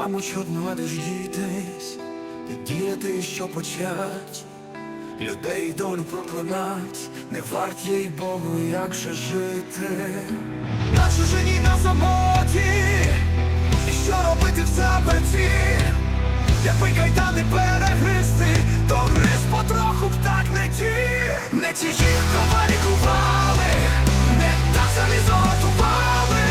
Мамо, чудно, де ж дійтесь, і діяти, що почать, людей долю проклинать, не варт їй Богу, як же жити. На чужині, на самоті, і що робити в заперті, якби кайдани перегризти, то гриз потроху б так не ті. Не ті їх ковалі кували, не так залізо готували,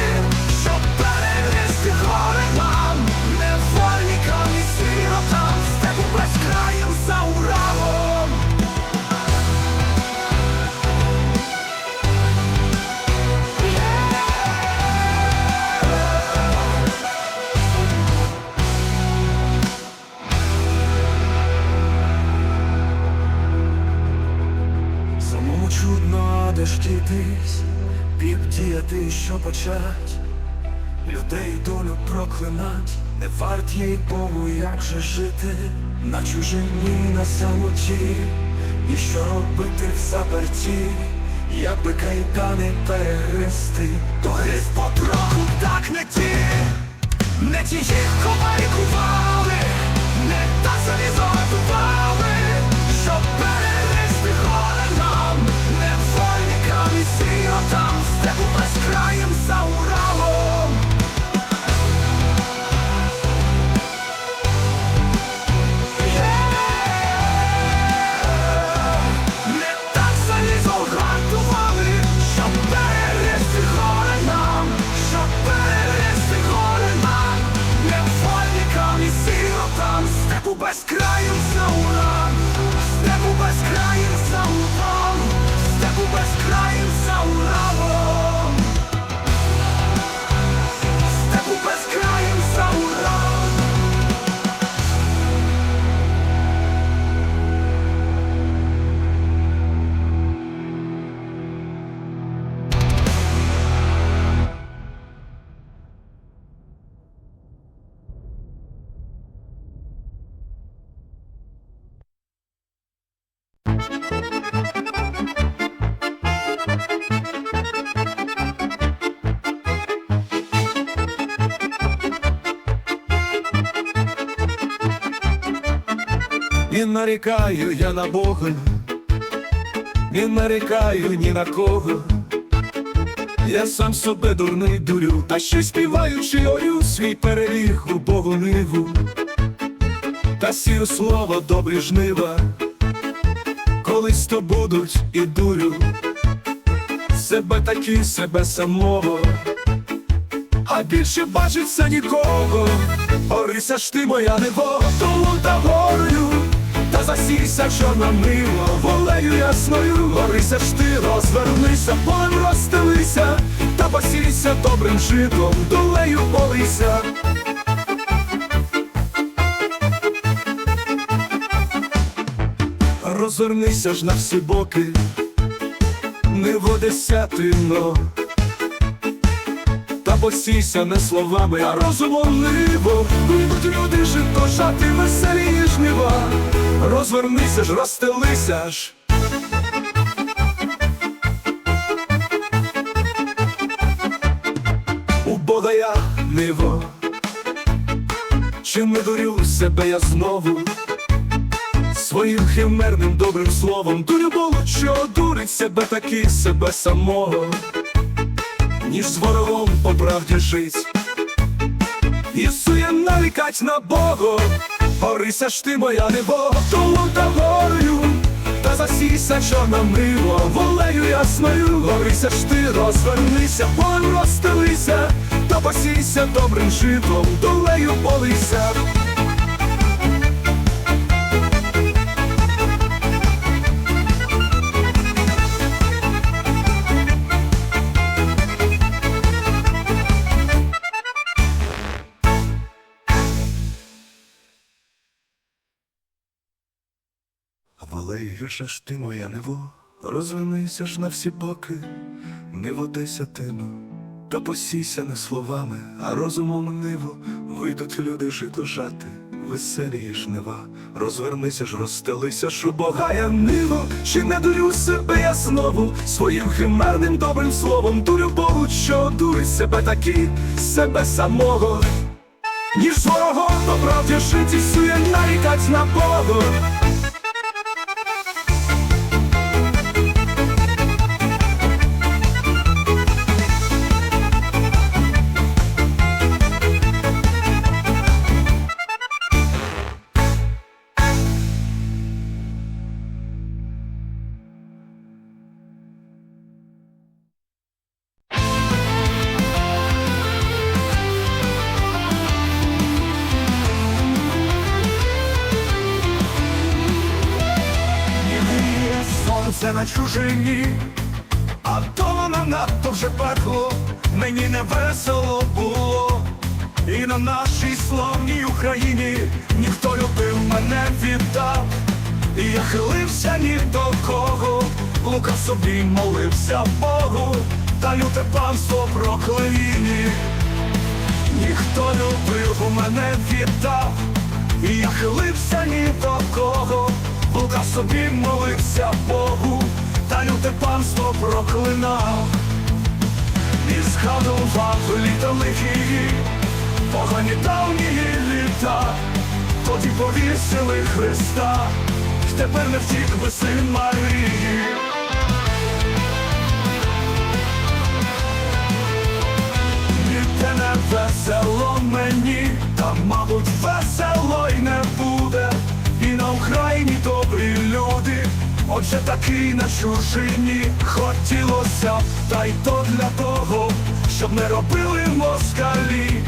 щоб перегризти горе нам, невольникам і сиротам, степу безкраєм за Уралом. Самому чудно, де ж дійтись, піп діяти, що почать, людей долю проклинать, не варт їй Богу, як же жити. На чужині, на самоті, і що робити в заперті, якби кайдани перегризти, то гриз потроху так не ті. Не ті їх ковалі кували, не так залізо готували, щоб перегризти горе нам, невольникам і сиротам, степу безкраєм за Уралом. Не так залізо готували, щоб перегризти горе нам, щоб перегризти горе нам, невольникам і сиротам, степу безкраєм за Уралом, степу безкраєм за Уралом, степу безкраєм за Уралом, степу безкраєм за Уралом. Не нарікаю я на Бога, не нарікаю ні на кого. Я сам себе дурний дурю, а ще співаючи орю свій переліг у Богу ниву. Та сію слово добрі жнива, колись то будуть і дурю. Себе такі, себе самого, а більше бачиться нікого. Орися ж ти моя небо, тулу та горою, та засійся чорна мило, волею ясною. Орися ж ти, розвернися, полем розстелися, та посійся добрим житом, долею полися. Розвернися ж на всі боки, ниво десятино, та посійся не словами, а розумом ниво. Вийдуть люди жито жати, веселі жнива. Розвернися ж, розстелися ж. У Бога я ниво, чи не дурю себе я знову своїм химерним добрим словом. Дурю Богу, що дурить себе таки, себе самого, ніж з ворогом по правді жить, і сує нарікать на Бога. Орися ж ти моя небо, тулу та горою, та засійся чорна мило, волею ясною. Орися ж ти, розвернися, полем розстелися, та посійся добрим житом, долею полися. Волею ж ти моя ниво, розвинися ж на всі боки, ниво десятину, та посійся не словами, а розумом ниво. Вийдуть люди жито жати, веселі жнива. Розвернися ж, розстелися ж, у Бога я ниво, чи не дурю себе я знову своїм химерним добрим словом. Дурю Богу, що дурить себе таки, себе самого, ніж з ворогом по правді житті сує нарікать на Бога. Сонце на чужині, а дома нам надто вже пекло. Мені не весело було, і на нашій славній Україні ніхто любив мене віддав. І я хилився ні до кого, лукав собі, молився Богу, та люте панство проклині. Ніхто любив мене віддав, і я хилився ні до кого, лукав собі, молився Богу, та люте панство проклинав. І згадував літа лихі, погані давні літа, тоді повісили Христа, тепер не втік би син Марії. Ніде не весело мені, та, мабуть, весело й не буде. І на Україні добрі люди, отже такий на чужині. Хотілося б, та й то для того, щоб не робили москалі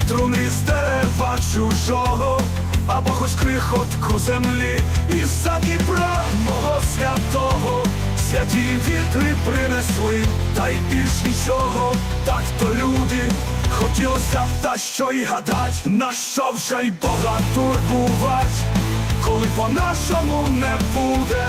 труни з дерева чужого, або хоч крихотку землі. Із-за Дніпра мого святого святі вітри принесли, та й більш нічого. Так то люди, хотілося б, та що й гадать, на що вже й Бога турбувать, коли по-нашому не буде.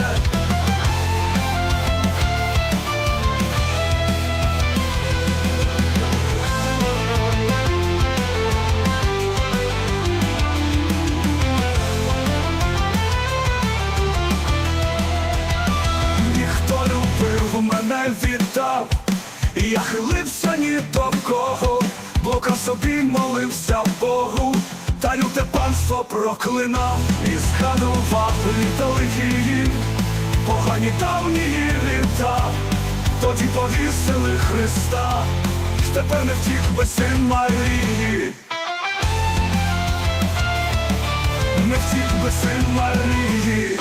Ніхто любив мене віддав, і я хилився ні до кого, блукав собі, молився Богу, та люте панство проклинав. І згадував літа лихі, погані давні літа, тоді повісили Христа, тепер не втік би син Марії. Не втік би син Марії.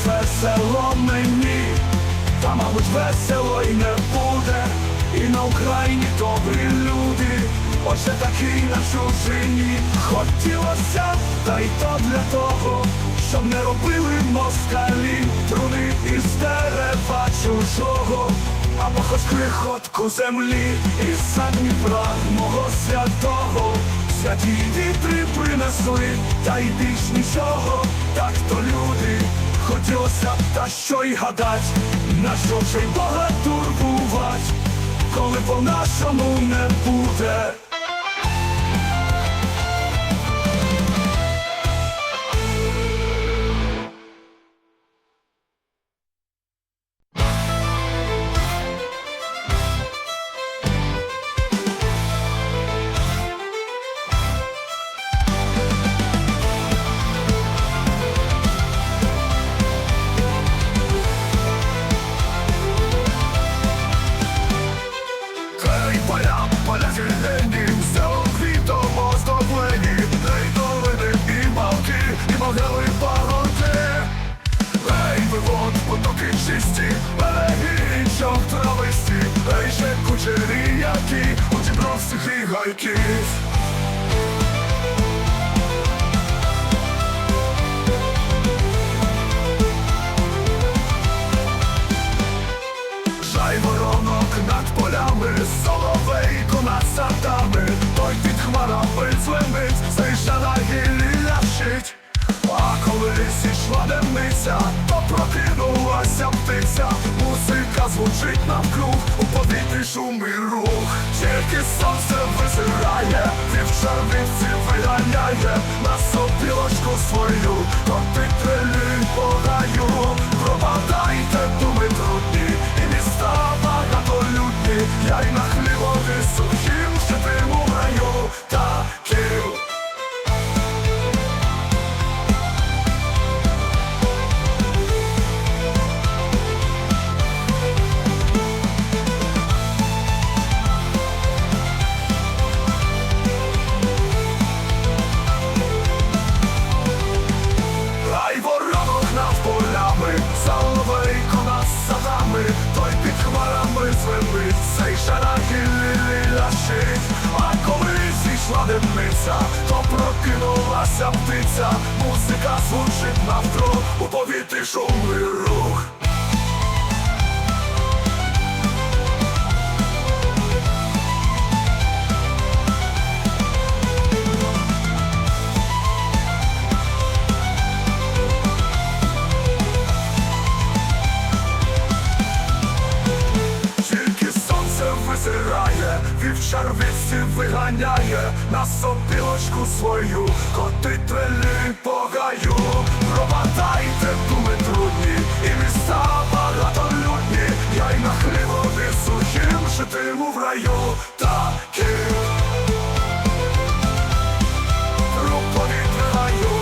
Весело мені, та, мабуть, весело й не буде. І на Україні добрі люди, отже такий на чужині. Хотілося б, та й то для того, щоб не робили москалі труни із дерева чужого, або хоч крихотку землі. Із-за Дніпра мого святого святі вітри принесли, та й більш нічого. Так то люди, хотілося б, та що й гадать, на що вже й Бога турбувать, коли по-нашому не буде. У Дібровських і гайків. Жайворонок над полями, соловейко над садами, той під хмарами дзвенить, стиша на гіллі лящить. А коли зійшла денниця, то прокинулася птиця. Музика звучить навкруг, у повітрі шум і рух. Тільки сонце визирає, вівчарниці виганяє на сопілочку свою, то підтрелі. таємниця, то прокинулася птиця, музика звучить навкруг, у повітрі шум і рух. Вівчар вівці виганяє, на сопілочку свою котить трелі по гаю. Проматайте думи трудні, і міста багатолюдні, я й на хлібові сухим житиму в раю таким. Рупові гаю.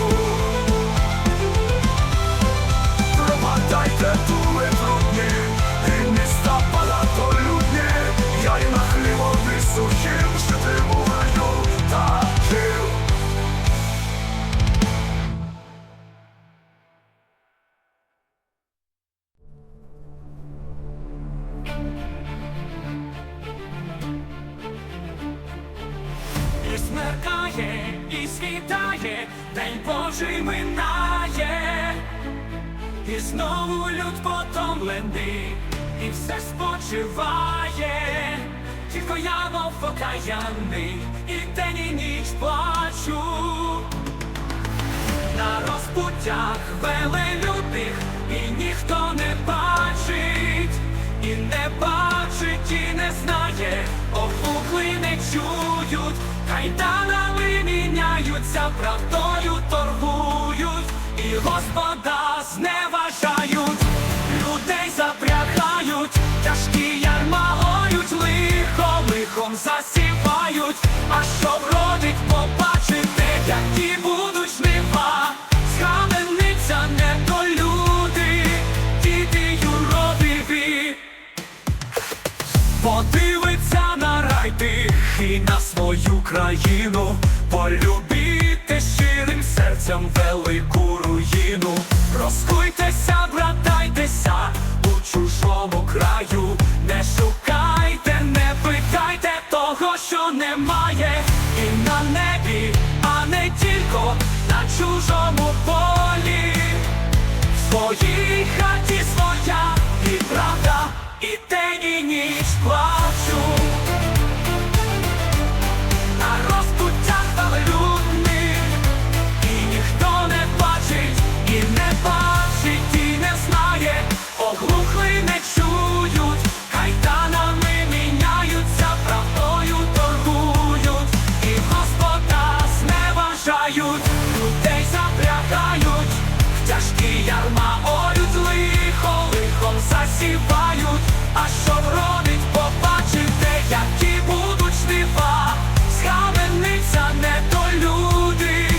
Проматайте думи трудні, і міста багатолюдні, я й на хлібові сухим житиму в раю таким. І смеркає, і світає, день Божий минає, і знову люд потомлений, і все спочиває. Тільки я, мов покаяний, і день і ніч плачу. На розпуттях велелюдних і ніхто не бачить, і не бачить, і не знає, оглухли не чують, кайданами міняються, правдою торгують, і Господа зневажають, людей запрягають, тяжкі ярма горють, лихо лихом засівають, а що вродить, побачите, які будуть жнива. Схамениться недолюди, діти юродиві. Подивиться на рай тихий, на свою країну, полюбіте щирим серцем велику руїну. Розкуйтеся, братайтеся у чужому краю, не шукайте, не питайте того, що немає, і на небі, а не тільки на чужому полі. В своїй хаті своя і правда, і день і ніч плачу. На розпуттях велелюдних і ніхто не бачить, і не бачить, і не знає, оглухли не чують, кайданами міняються, правдою торгують, і Господа зневажають, людей запрягають, в тяжкі ярма орють, лихо лихом засівають, а що вродить, побачите, які будуть жнива. Схамениться недолюди,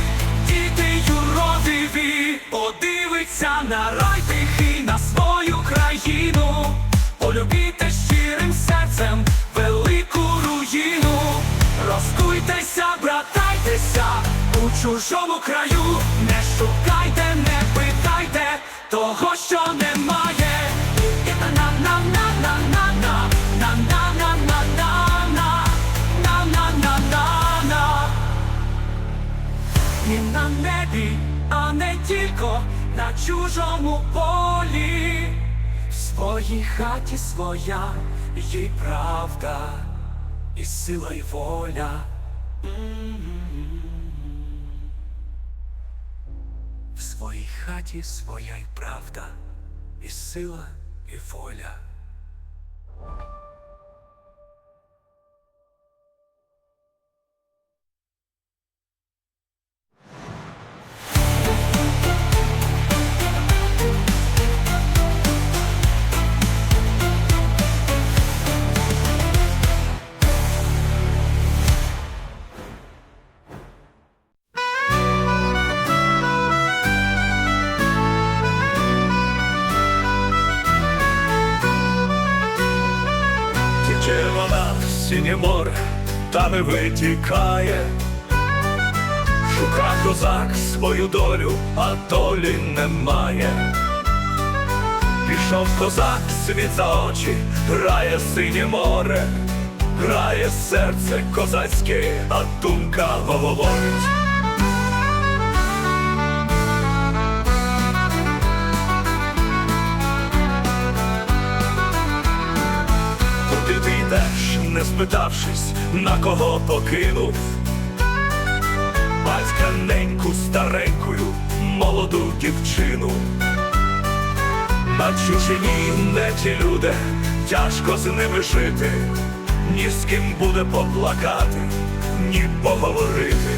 діти юродиві. Подивиться на рай тихий, на свою країну, полюбіте щирим серцем велику руїну. Розкуйтеся, братайтеся у чужому краю, не шукайте, не питайте того, що немає. І на небі, а не тільки на чужому полі. В своїй хаті своя їй правда, і сила, і воля. В своїй хаті своя й правда, і сила, і воля. Вона в синє море, та не витікає. Шука козак свою долю, а долі немає. Пішов козак світ за очі, грає синє море, грає серце козацьке, а думка говорить. Куди ти йдеш, не спитавшись, на кого покинув? Батька неньку старенькою, молоду дівчину. На чужині не ті люди, тяжко з ними жити, ні з ким буде поплакати, ні поговорити.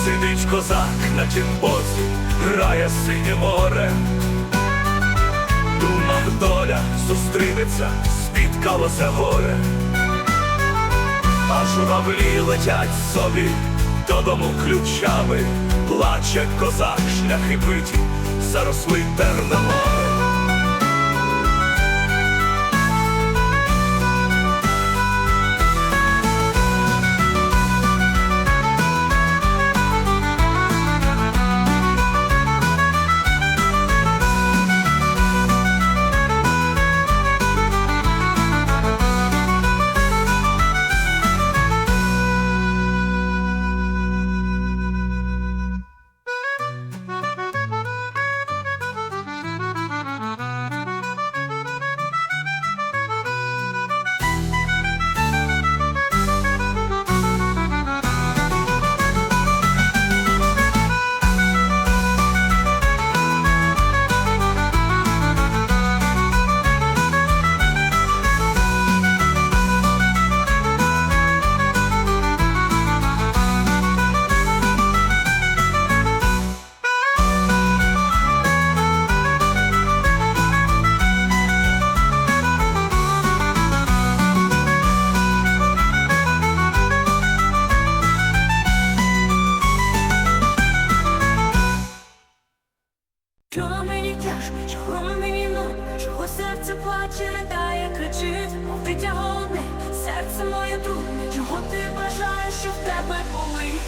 Сидить козак на тім боці, грає синє море. Думав, доля зустрінеться, спіткалося горе. А журавлі летять собі додому ключами. Плаче козак, шляхи биті, заросли терне море. Чого мені тяжко, чого мені нудно, чого серце плаче, ридає, кричить, мов дитя голодне, серце моє трудне, чого ти бажаєш, щоб в тебе болить?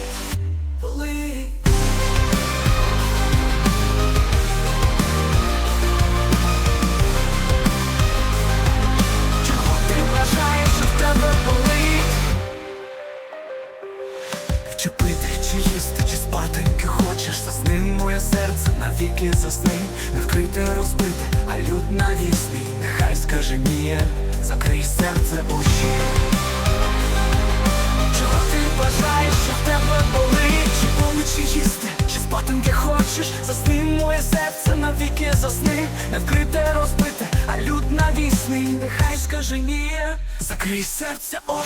Чого ти бажаєш, щоб в тебе болить? Вчепити, чи їсти, чи спатеньки хочеш, засни моє серце, навіки засни. Не вкрите, розбите, а люд навісний. Нехай скаже ні, закрий серце очі. Чого ти бажаєш, що в тебе болить? Чи помочі їсти, чи спатеньки хочеш, засни моє серце, навіки засни. Не вкрите, розбите, а люд навісний. Нехай скаже ні, закрий серце очі.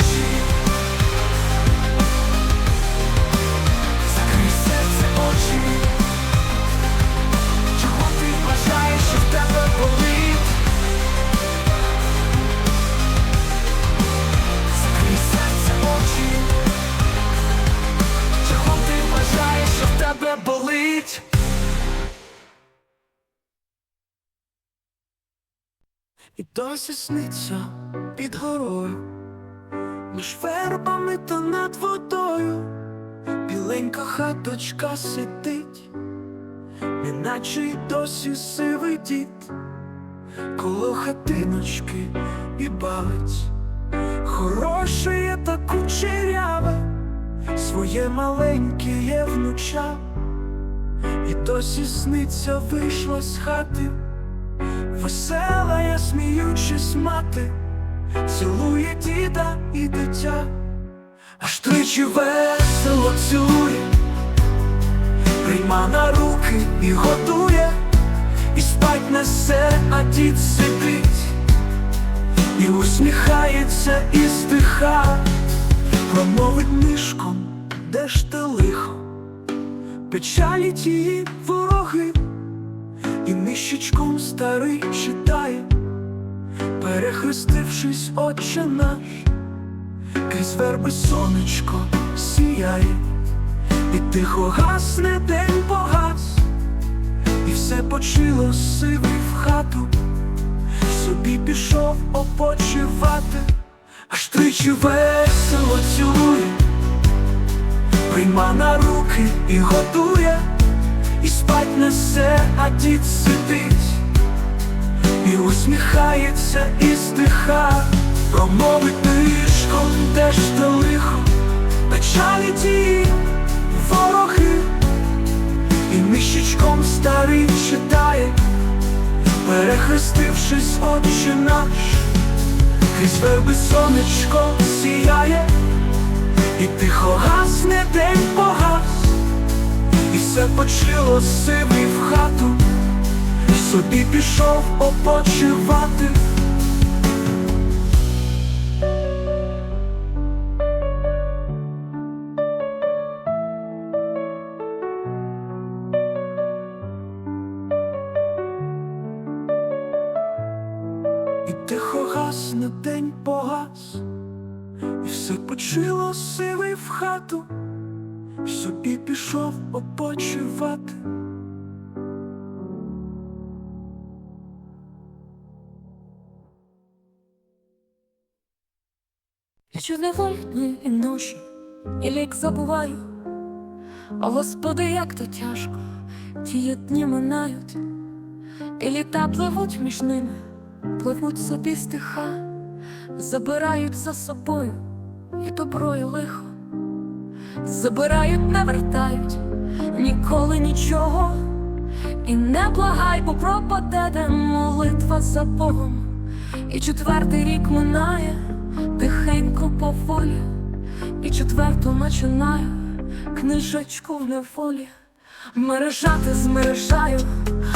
Очі. Чого ти бажаєш, що в тебе болить? Закрий серце очі. Чого ти бажаєш, що в тебе болить? І досі сниться під горою, між вербами та над водою. Біленька хаточка сидить, неначе й досі сивий дід, коло хатиночки і бавить. Хороше є та кучеряве, своє маленьке є внуча. І досі сниться, вийшла з хати, весела я, сміючись, мати, цілує діда і дитя. Аж тричі весело цює, прийма на руки і годує, і спать несе, а дід сидить, і усміхається, і здиха. Промовить нишком, де ж те лихо, печалі тії вороги, і нищечком старий читає, перехрестившись, Отче наш. Крізь верби сонечко сіяє, і тихо гасне, день погас, і все почило, сивий в хату, собі пішов опочивати. Аж тричі весело цілує, прийма на руки і годує, і спать несе, а дід сидить і усміхається, і здиха. Промовить нишком, де ж те лихо, печалі ті вороги, і міщичком старий читає, перехрестившись, Отче наш. Крізь верби сонечко сіяє, і тихо гасне, день погас, і все почило сивий в хату, собі пішов опочивати. І тихо гасне, день погас, і все почило сивий в хату, собі пішов опочивати. Що невольні і ночі, і лік забуваю, о Господи, як то тяжко, ті дні минають, і літа пливуть між ними, пливуть собі стиха, забирають за собою і добро, і лихо, забирають, не вертають ніколи нічого, і не благай, бо пропаде, де молитва за Богом. І четвертий рік минає тихенько поволі, і четверту починаю книжечку в неволі. Мережати змережаю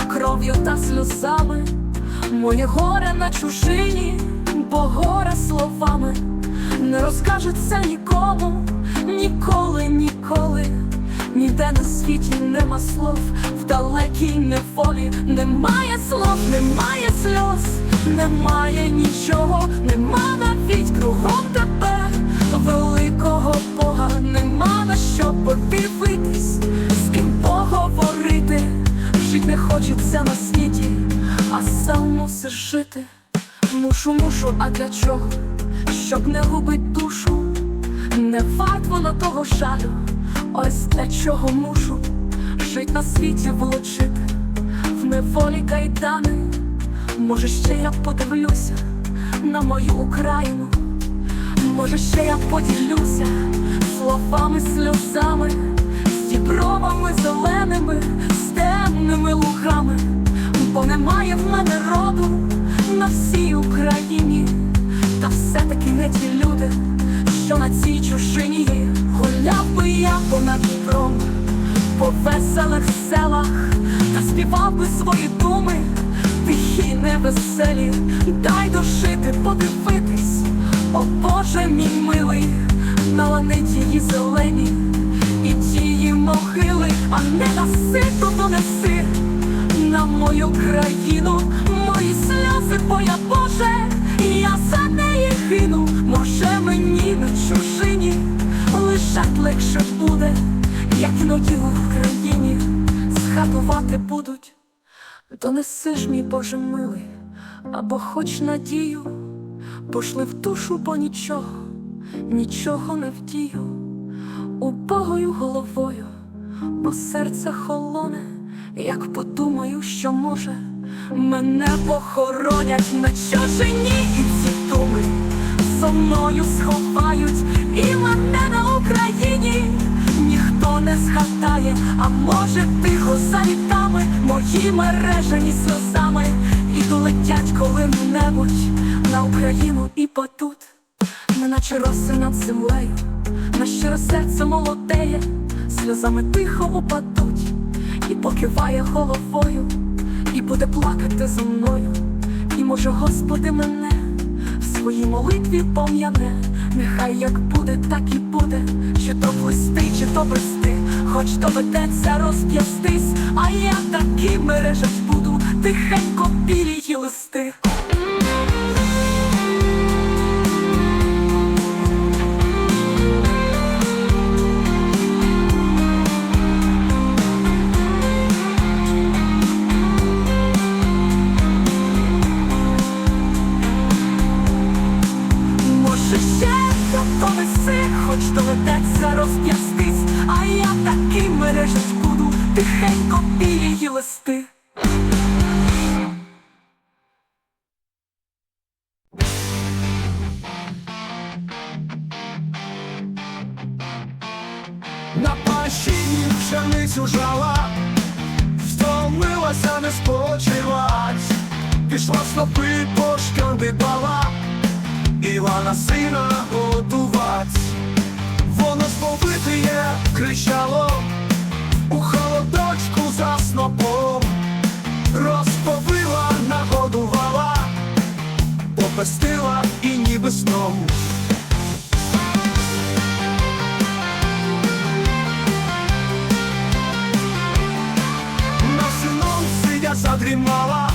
кров'ю та сльозами моє горе на чужині, бо горе словами не розкажеться нікому, ніколи, ніколи. Ніде на світі нема слов, в далекій неволі немає слов, немає сльоз, немає нічого, нема навіть кругом тебе великого Бога, нема на що подивитись, з ким поговорити. Жить не хочеться на світі, а сам мусиш жити. Мушу, а для чого? Щоб не губить душу, не варт воно того жалю. Ось для чого мушу жить на світі, влучити в неволі кайдани. Може, ще я подивлюся на мою Україну, може, ще я поділюся словами, сльозами, з дібровами зеленими, з темними лугами, бо немає в мене роду на всій Україні. Та все-таки не ті люди, що на цій чужині. Гуляв би я понад Дніпром, по веселих селах, та співав би свої думи, тихі, невеселі. Дай дожити, подивитись, о Боже мій милий, на лани тії зелені і тії могили, а не даси, то донеси на мою країну мої сльози, бо я, Боже, я за неї гину. Може, мені на чужині лежать легше буде, як іноді в країні згадувати будуть. Донеси ж, мій Боже милий, або хоч надію, пошли в душу, бо нічого, нічого не вдію. Убогою головою, бо серце холоне, як подумаю, що може мене похоронять на чужині, і ці думи зо мною сховають, і мене на Україні ніхто не згадає. А може, тихо за літами мої мережані сльозами і долетять коли-небудь на Україну і падуть, неначе роси над землею, на щире серце молодеє, сльозами тихо упадуть, і покиває головою, і буде плакати зо мною. І може, Господи, мене в своїй молитві пом'яне. Нехай як буде, так і буде, чи то плисти, чи то брести, хоч доведеться розп'ястись, а я таки мережать буду, тихенько білії листи. Донеси, хоч доведеться розп'ястись, а я таки мережать буду, тихенько і її листи. На пащині пшеницю жала, втомилася не спочивать, пішла снопи пошкандибала, Івана сина годувать. Воно сповитиє кричало, у холодочку за снопом, розповила, нагодувала, попестила і ніби сном. Задрімала,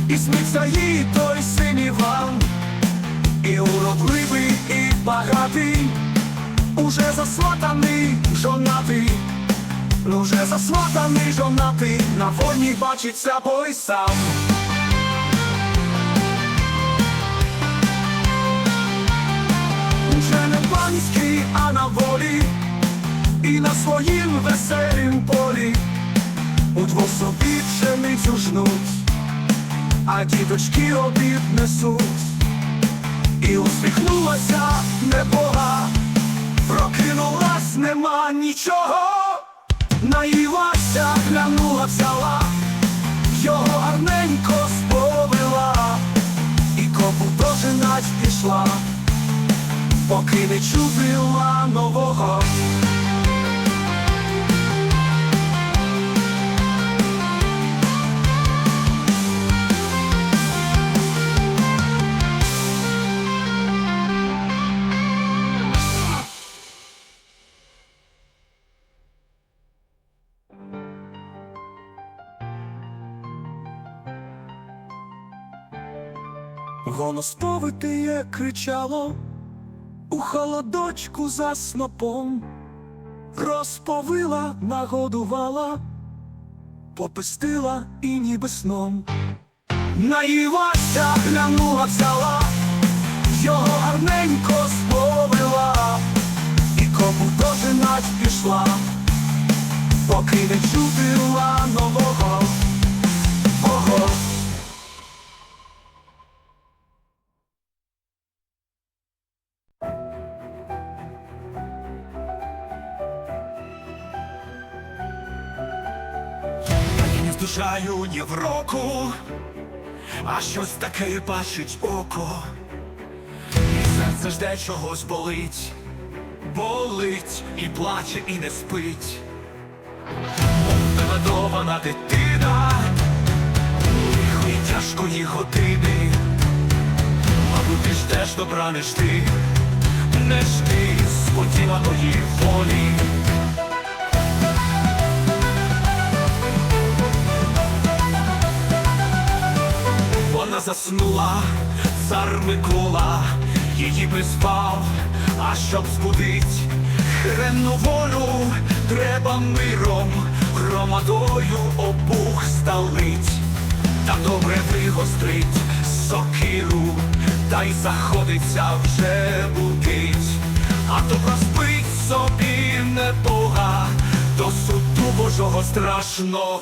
і сниться їй той син Іван, і уродливий, і багатий, уже засватаний, жонатий, уже засватаний, жонатий, на війні бачиться бой сам. Уже не панський, а на волі, і на своїм веселім полі удвох собі пшеницю жнуть, а діточки обід несуть. І усміхнулася небога, прокинулась, нема нічого. Наїлася, глянула, взяла, його гарненько сповила, і копу дожинать пішла, поки не чудила нового. Воно сповитиє кричало, у холодочку за снопом, розповила, нагодувала, попестила і ніби сном. Наїлася, глянула, взяла, його гарненько сповила, і копу дожинать пішла, поки не чудила нового. Ого. Здушаю ні в року, а щось таке бачить око, і серце жде чогось болить, болить і плаче, і не спить. Мов невидована дитина, лихої тяжкої години, мабуть, ти ждеш добра, не жди, не жди сподіваної волі. Вона заснула, цар Микола її приспав, а щоб збудить хренну волю, треба миром, громадою обух сталить, та добре вигострить сокиру, та й заходиться вже будить, а то проспить собі небога до суду Божого страшного.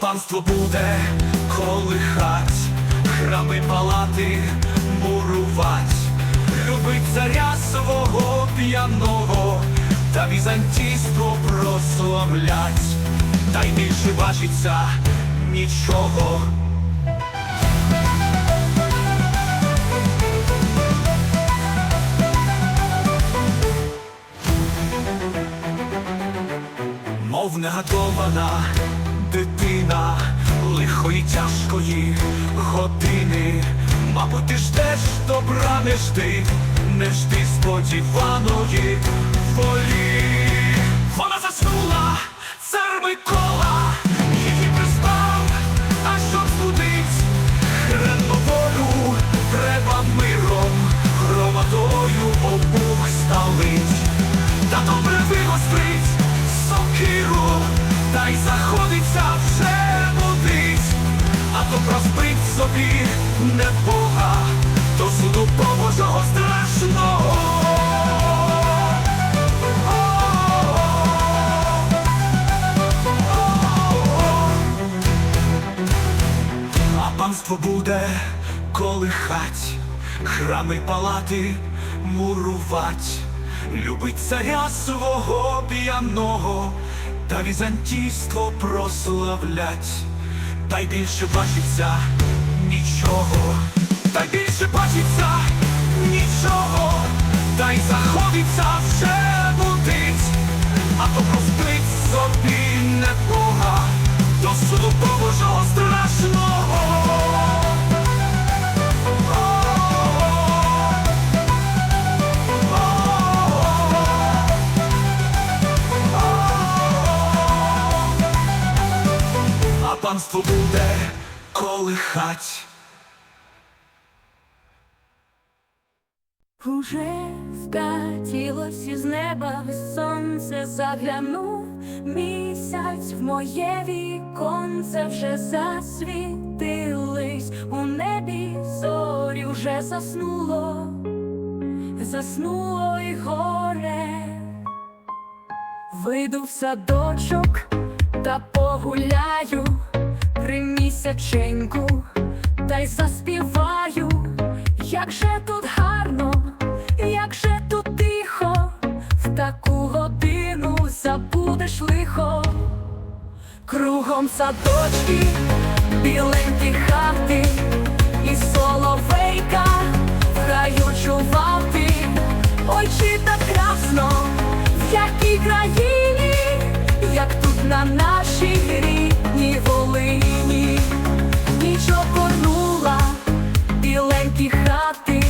Панство буде колихать, храми палати мурувать, любить царя свого п'яного, та візантійство прославлять, та й більше бачиться нічого. Мов негодована дитина лихої тяжкої години, мабуть, ти ждеш добра, не жди, не жди сподіваної волі. Вона заснула, цар Микола її приспав, а щоб збудить хренну волю, треба миром, громадою обух сталить, та добре вигострить сокиру, та й заходиться вже будить, а то проспить собі небога до суду Божого страшного. панство буде колихать, храми палати мурувать, любить царя свого п'яного, та візантійство прославлять. Та й більше бачиться нічого, та й більше бачиться нічого, та й заходиться вже будить, а то проспить собі небога до суду Божого страшного. А панство буде колихать. Уже скатилось із неба сонце, заглянув місяць в моє віконце, вже засвітились у небі зорі, вже заснуло, заснуло і горе. Вийду в садочок та погуляю при місяченьку, та й заспіваю, як же тут гарно, як же тут тихо, в таку годину забудеш лихо. Кругом садочки, біленькі хати, і соловейка в гаю чувати. Ой, чи так красно, в якій країні, як тут на нашій рідній Волині. Ніч огорнула біленькі хати,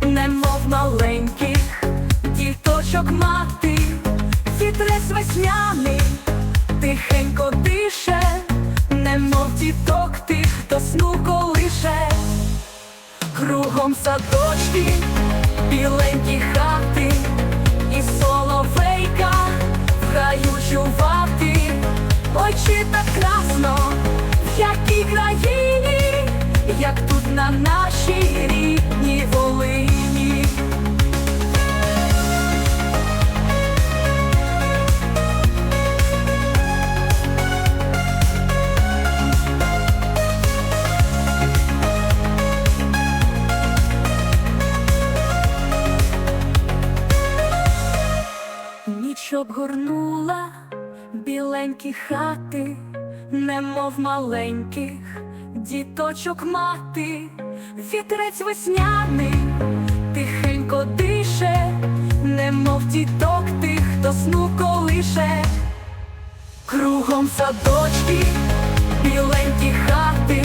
немов маленьких діточок мати. Вітрець весняний тихенько дише, немов діток тих, хто сну колише. Кругом садочки, біленькі хати, і соловейка в гаю чувати. Ой, чи так красно, в якій країні, як тут на нашій рідній Волині. Ніч обгорнула біленькі хати, немов маленьких діточок мати. Вітрець весняний тихенько дише, немов діток тих, хто сну колише. Кругом садочки, біленькі хати,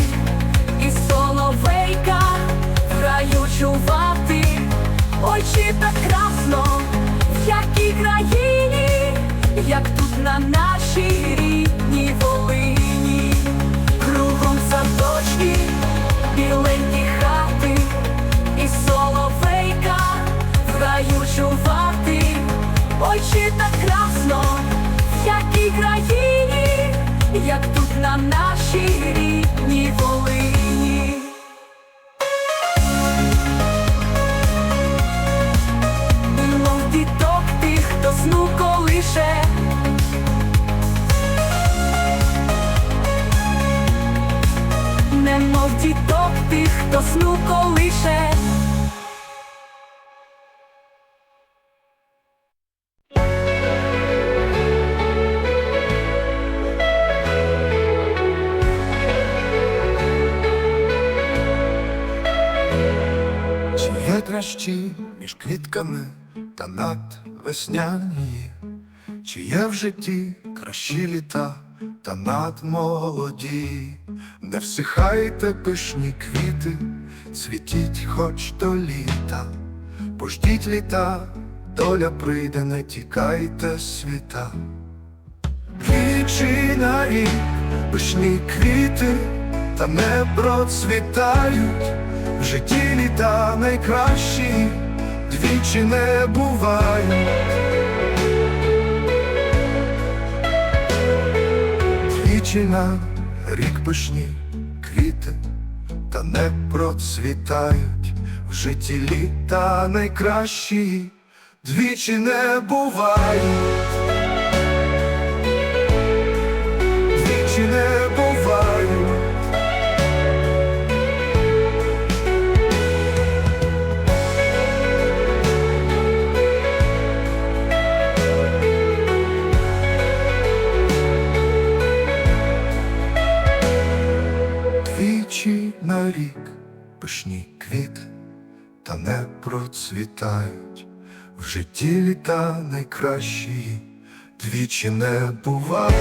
і соловейка в гаю чувати. Ой, чи так красно, в якій країні, як тут на нашій рідній Волині. Кругом садочки, біленькі хати, і соловейка в гаю чувати. Ой, чи так красно, в якій країні, як тут на нашій рідній Волині. Мов діток тих, хто сну колише. Немов діток тих, хто сну колише. Чи є кращі між квітками та над весняні? Чи є в житті кращі літа та надмолоді? Не всихайте пишні квіти, цвітіть хоч до літа. Пождіть літа, доля прийде, не тікайте світа. Рік чи на рік пишні квіти та не процвітають. В житті літа найкращі двічі не бувають. Двічі на рік пишні квіти та не процвітають. В житті літа найкращі двічі не бувають. Двічі не бувають. на рік пишні квіти, та не процвітають. В житті літа найкращі двічі не бувають.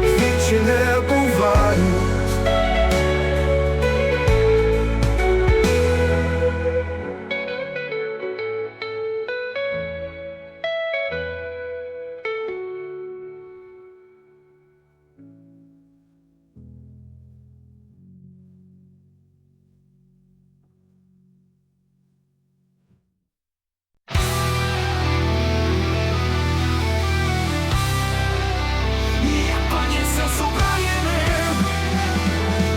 Двічі не бувають. Паніця з України,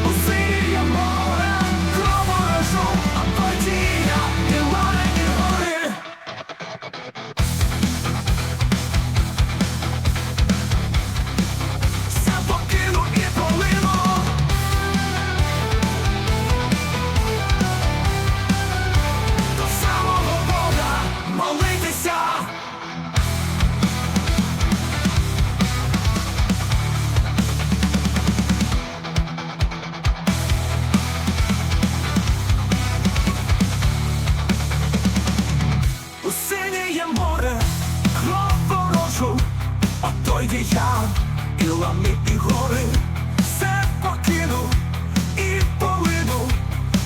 у синє море, кровожу, а подія і лані гори. Все покину і полину, до самого Бога молитися. У синє море, кров ворожу, а той діяв і лани, і гори. Все покинув і полинув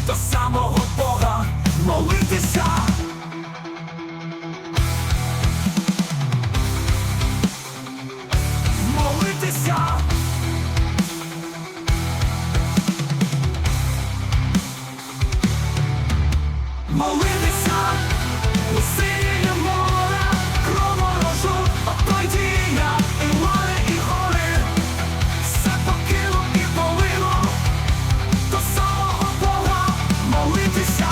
до самого Бога молитися. Молитися. Молитися. У синє море, кров ворожу, а той діяв і лани, і гори. Все покинув і полинув до самого Бога молитися.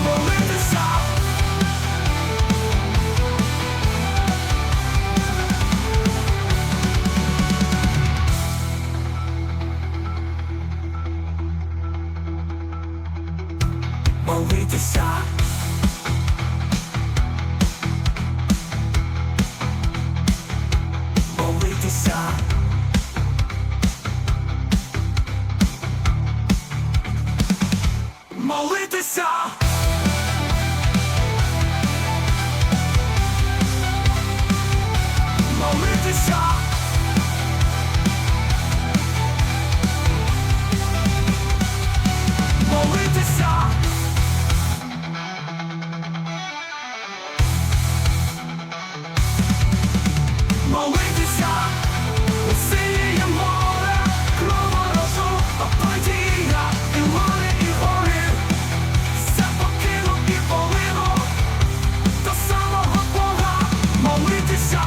Молитися. Молитися. Молитися. Молитися. Молитися. Молитися. Молитися. У синє море, кров ворожу, а той діяв і лани, і гори. Все покинув і полинув до самого Бога молитися.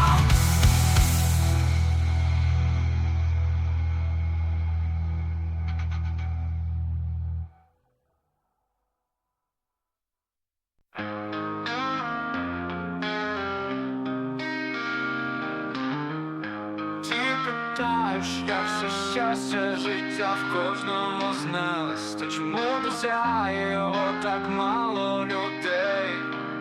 Ти питаєш, як все щастя, життя в кожному з нас. Та чому досягає його так мало людей?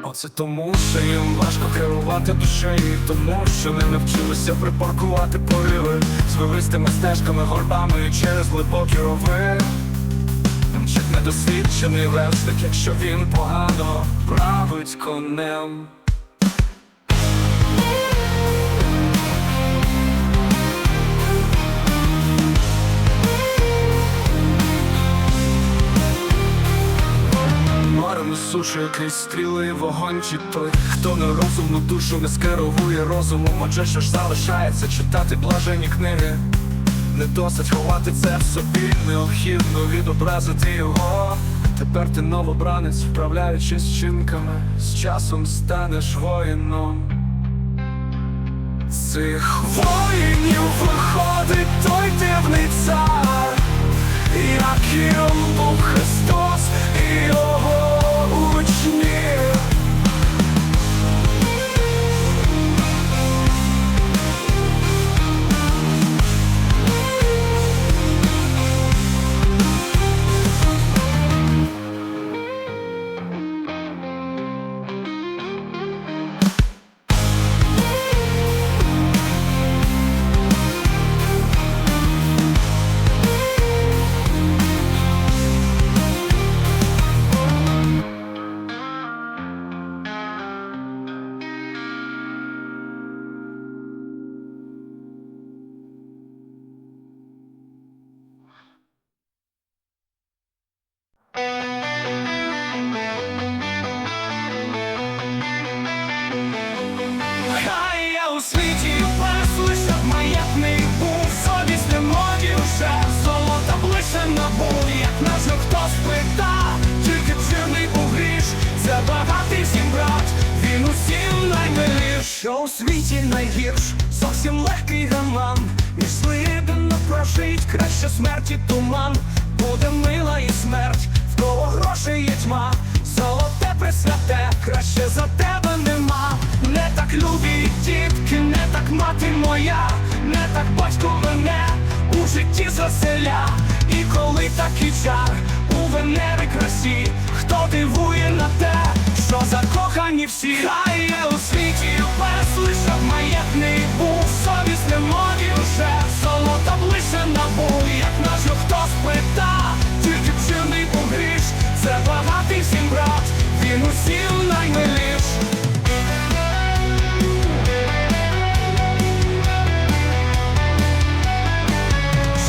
Оце тому, що їм важко керувати душею, тому що не навчилися припаркувати пориви звивистими стежками, горбами і через глибокі рови. Мчить недосвідчений левстик, якщо він погано править конем. Море насушує крізь стріли і вогонь, чи той, хто нерозумну душу не скеровує розумом. Отже, що ж залишається читати блаженні книги. Не досить ховати це в собі, необхідно відобразити його. Тепер ти новобранець, вправляючись вчинками, з часом станеш воїном. Цих воїнів виходить той дивний цар, яким був Христос і його учні. Що у світі найгірш, зовсім легкий гаман, ніж злиденно прожить, краще смерті туман. Буде мила і смерть, в кого грошей є тьма, золоте пресвяте, краще за тебе нема. Не так любі дітки, не так мати моя, не так батько мене у житті звеселя. І коли такий чар у Венери красі, хто дивує на те, що закохані всі. Хай є у світі пес, лише маєтний був, совість не мові вже, золота ближе набув. Як нащо хто спита, тільки вчений був гріш, це багатий всім брат, він усім наймиліш.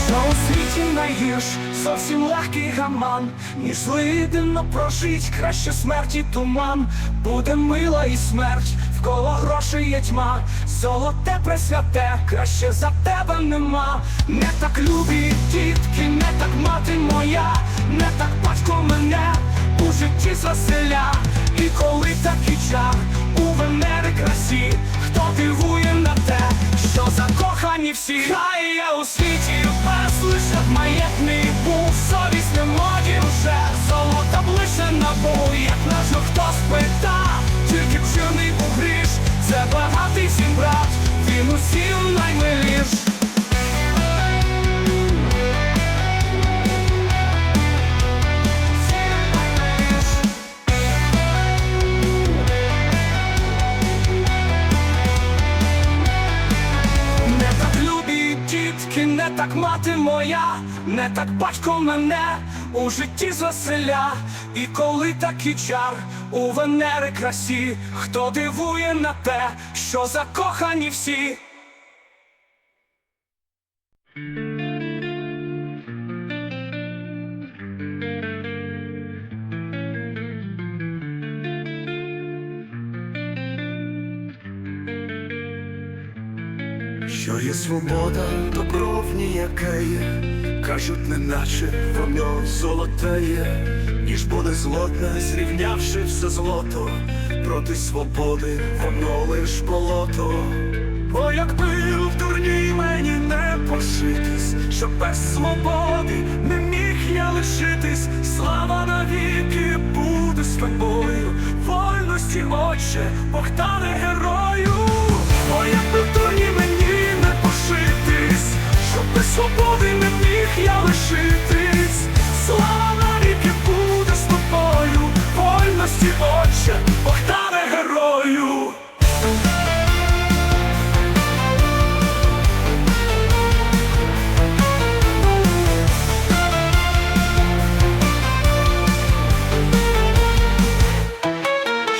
Що у світі найгірш, зовсім легкий гаман, ніж злиденно прожить, краще смерті туман. Буде мила і смерть, в кого грошей є тьма, золоте пресвяте, краще за тебе нема. Не так любі дітки, не так мати моя, не так батько мене у житті звеселя. І коли такий чар у Венери красі, хто дивує на те, що закохані всі. Хай є у світі пес, лише маєтний був, совість не моді вже, золота ближе набув. Як нащо хто спита, тільки вчений був гріш, це багатий всім брат, він усім наймиліш. Не так мати моя, не так батько мене у житті звеселя. І коли такий чар у Венери красі, хто дивує на те, що закохані всі. Що є свобода, добро в ній яке є, кажуть, неначе воно золоте є, ніж буде злотне, зрівнявши все злото, проти свободи воно лиш болото. Бо якби в дурній мені не пошитись, що без свободи не міг я лишитись, слава навіки буде з тобою, вольності, Отче, Бог дане герою. Бо якби в дурній мені не пошитись, щоб без свободи не міг я лишитись, слава навіки буде з тобою, вольності, Отче, Бог дане герою.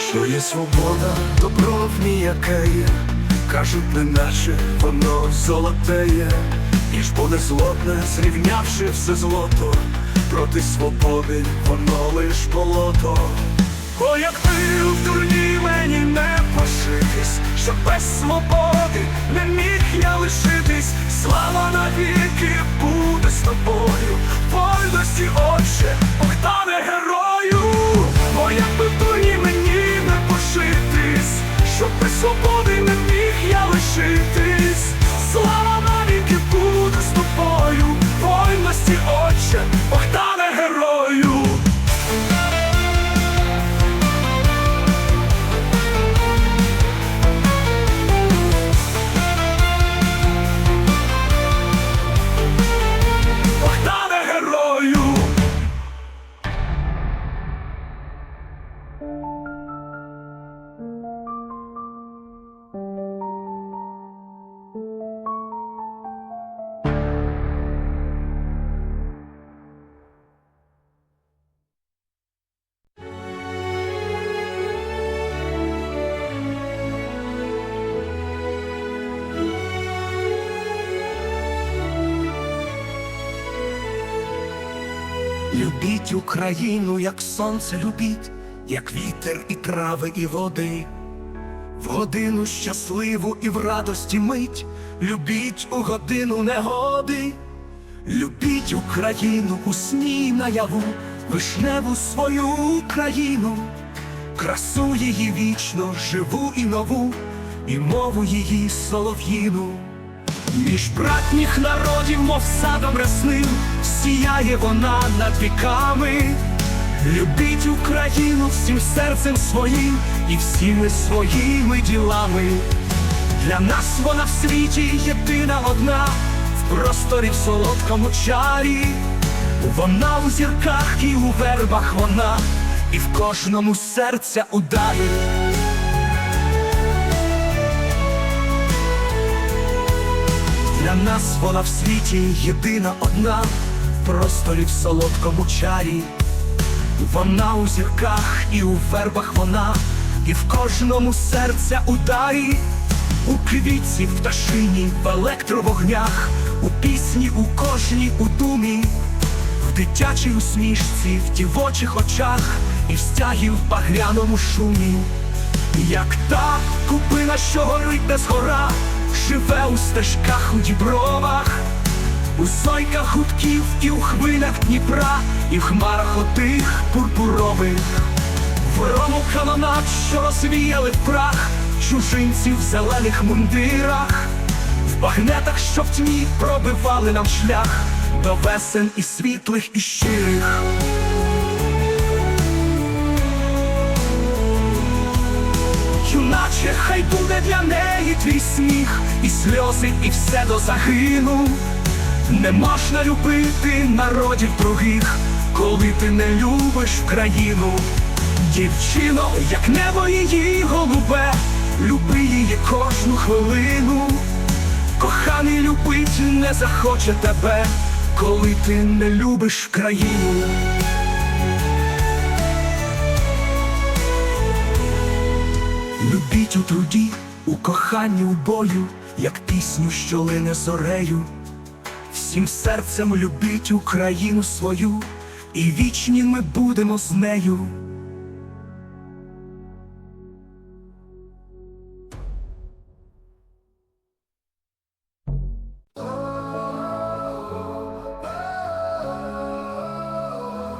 Що є свобода, добро в ній яке є, кажуть, неначе воно золоте є, ніж буде злотне, зрівнявши все злото, проти свободи воно лиш болото. Бо якби в дурні мені не пошитись, щоб без свободи не міг я лишитись, слава навіки буде з тобою, вольності, Отче, Бог дане герою. Бо якби в дурні мені не пошитись, щоб без свободи не міг я лишитись, слава навіки буде з тобою, вольності, Отче, Бог дане герою. Бог дане герою. Любіть Україну, як сонце любіть, як вітер і трави, і води. В годину щасливу і в радості мить, любіть у годину негоди. Любіть Україну у сні й наяву, вишневу свою Україну, красу її вічно, живу і нову. і мову її солов'їну. Між братніх народів, мов садом рясним, сіяє вона над віками. Любіть Україну всім серцем своїм і всіми своїми ділами. Для нас вона в світі єдина одна, в просторі в солодкому чарі. Вона у зірках і у вербах вона, і в кожному серця ударі. Для нас вона в світі єдина одна, в просторі в солодкому чарі. Вона у зірках і у вербах вона, і в кожному серця ударі. У квітці, в пташині, в електровогнях, у пісні, у кожній у думі, в дитячій усмішці, в дівочих очах і в стягі в багряному шумі. Як та купина, що горить десь гора, живе у стежках, у дібровах, у сойках гудків і у хвилях Дніпра, і в хмарах отих пурпурових. В рому канонат, що розвіяли в прах чужинців в зелених мундирах, в багнетах, що в тьмі пробивали нам шлях до весен і світлих, і щирих. Юначе, хай буде для неї твій сміх, і сльози, і все до загину. Не можна любити народів других, коли ти не любиш країну. Дівчино, як небо її голубе, люби її кожну хвилину. Коханий любить не захоче тебе, коли ти не любиш країну. Любіть у труді, у коханні, у бою, як пісню, що лине зорею. Всім серцем любіть Україну свою, і вічні ми будемо з нею.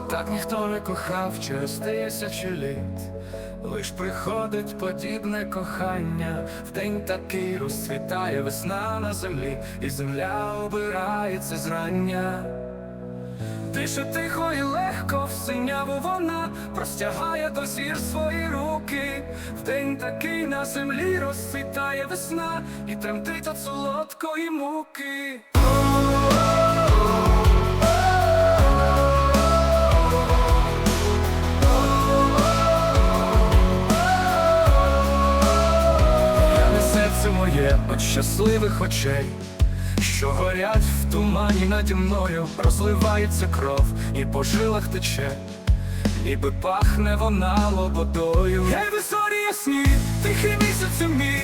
Так ніхто не кохав через тисячі літ, лиш приходить подібне кохання. В день такий розцвітає весна на землі, і земля обирається зрання. Дише тихо і легко, в синяву вона простягає до зір свої руки. В день такий на землі розцвітає весна, і тремтить от солодкої муки. Серце моє от щасливих очей, що горять в тумані наді мною, розливається кров і по жилах тече, ніби пахне вона лободою. Гей, ви зорі ясні, тихий місяцю мій,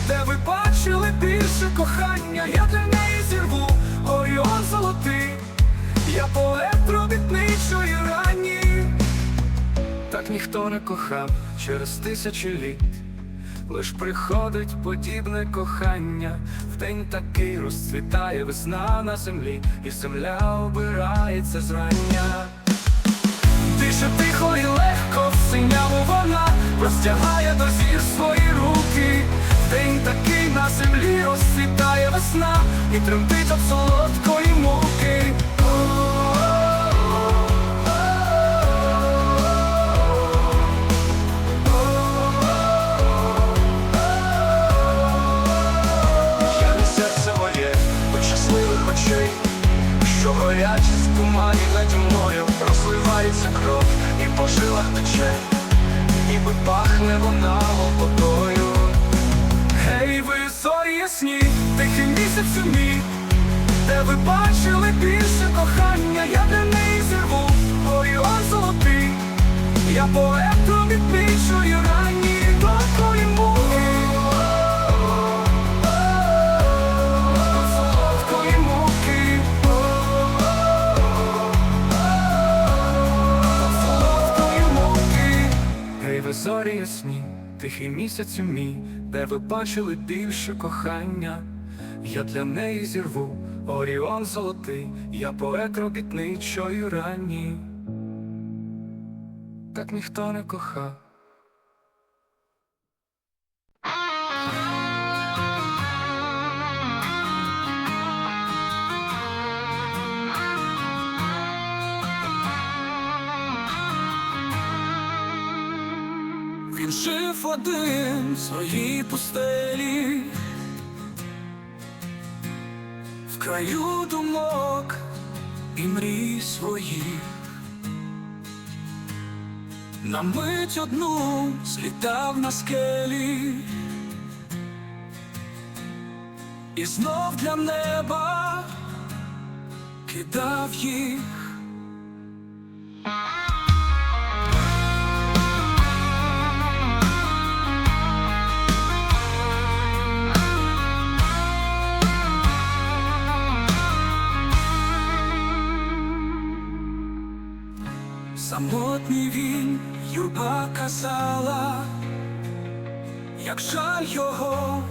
де ви бачили більше кохання, я для неї зірву Оріон золотий, я поет робітничої рані. Так ніхто не кохав через тисячі літ, лиш приходить подібне кохання. В день такий розцвітає весна на землі, і земля обирається зрання. Дише тихо і легко, в синяву вона простягає до зір свої руки. В день такий на землі розцвітає весна, і тремтить от солодкої муки. Що горять в тумані наді мною, розливається кров і по жилах тече, ніби пахне вона лободою. Гей, ви зорі ясні, тихий місяцю мій, де ви бачили більше кохання, я для неї зірву Оріон золотий, я поет робітничої рані, такої муки. Зорі ясні, тихий місяцю мій, де ви бачили більше кохання, я для неї зірву Оріон золотий, я поет робітничої рані. Так ніхто не кохав. жив один в своїй пустелі, в краю думок і мрій своїх. На мить одну злітав на скелі, і знов для неба кидав їх. Самотній він, юрба казала, як жаль його,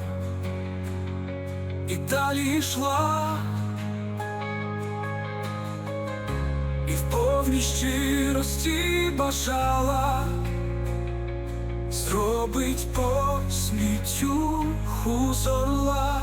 і далі йшла, і в повній щирості бажала зробить по сміттю з орла.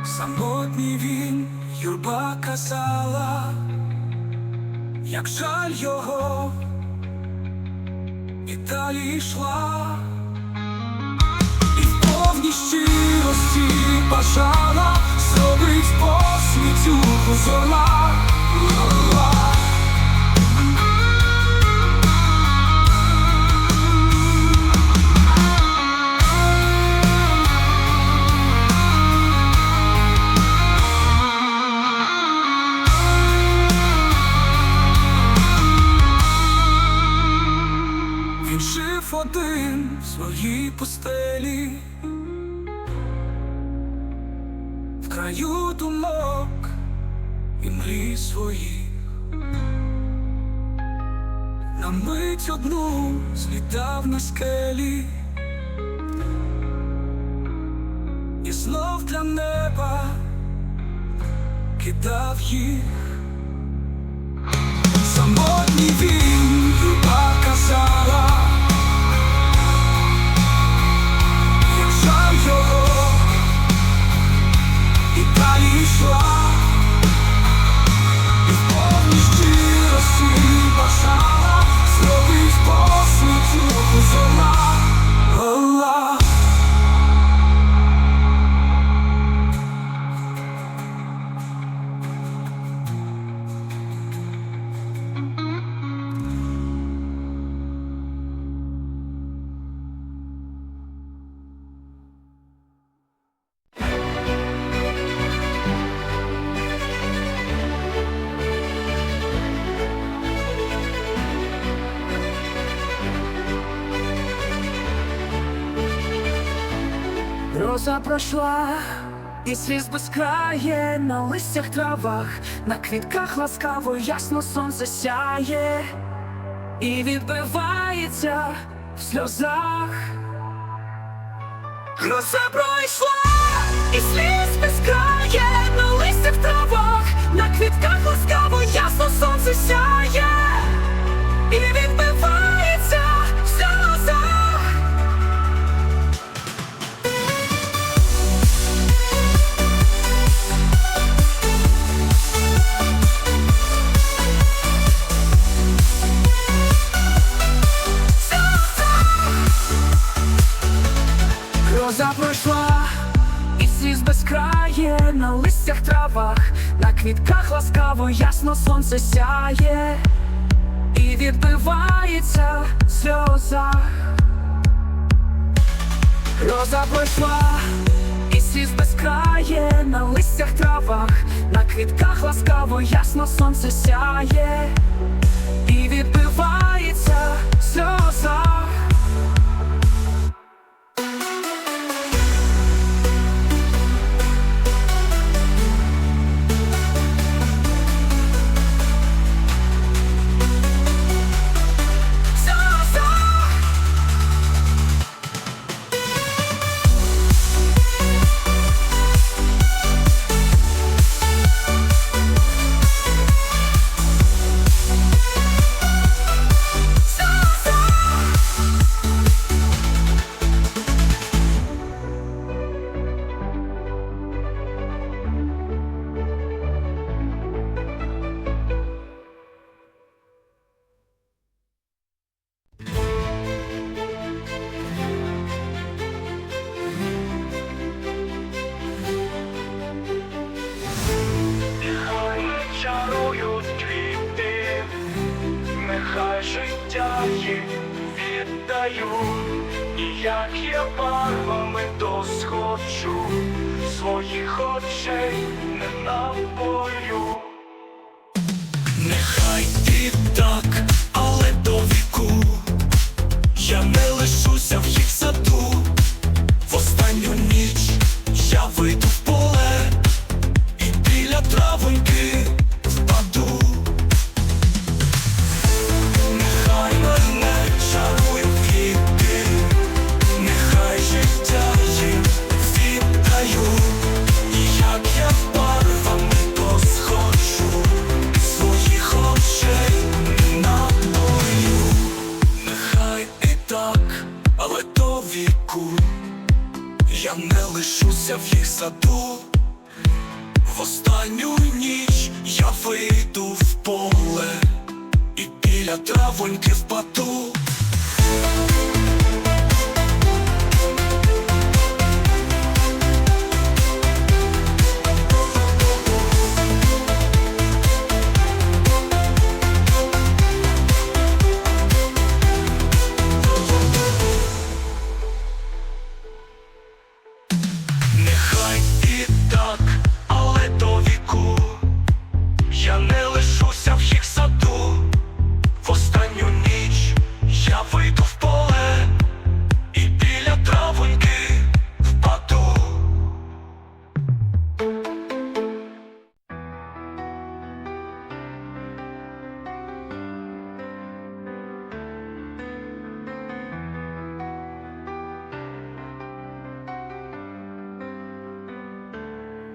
Самотній він, юрба казала, як жаль його, і далі йшла, і в повній щирості бажала зробить по світю з орла. Він жив один в своїй пустелі, в краю думок і мрій своїх. На мить одну злітав на скелі, і знов для неба кидав їх. Самотній він, юрба казала, як жаль його, і далі йшла, і в повній щирості бажала зробить по світу з орла. Роза пройшла, і сліз безкрає, на листях, травах, на квітках ласкаво, ясно сонце сяє, і відбивається в сльозах. Роза пройшла, і сліз безкрає, на листях, травах, на квітках ласкаво, ясно сонце сяє, і відбивається в сльозах. Роза пройшла, і сліз безкрає, на листях, травах, на квітках ласкаво, ясно сонце сяє, і відбивається в сльозах. Роза пройшла, і сліз безкрає, на листях, травах, на квітках ласкаво, ясно сонце сяє, і відбивається в сльозах. все життя їй віддаю, і як я барвами досхочу, своїх очей не напою. Нехай і так, але до віку я не лишуся в їх саду. В останню ніч я вийду в поле і біля травоньки впаду. Нехай мене чарують квіти, нехай життя їм віддаю, і як я барвами досхочу, своїх очей не напою. Нехай і так, але до віку я не лишуся в їх саду. В останню ніч я вийду в поле і біля травоньки впаду. Нехай і так, але до віку я не лишуся в їх саду. В останню ніч я вийду в поле і біля травоньки впаду.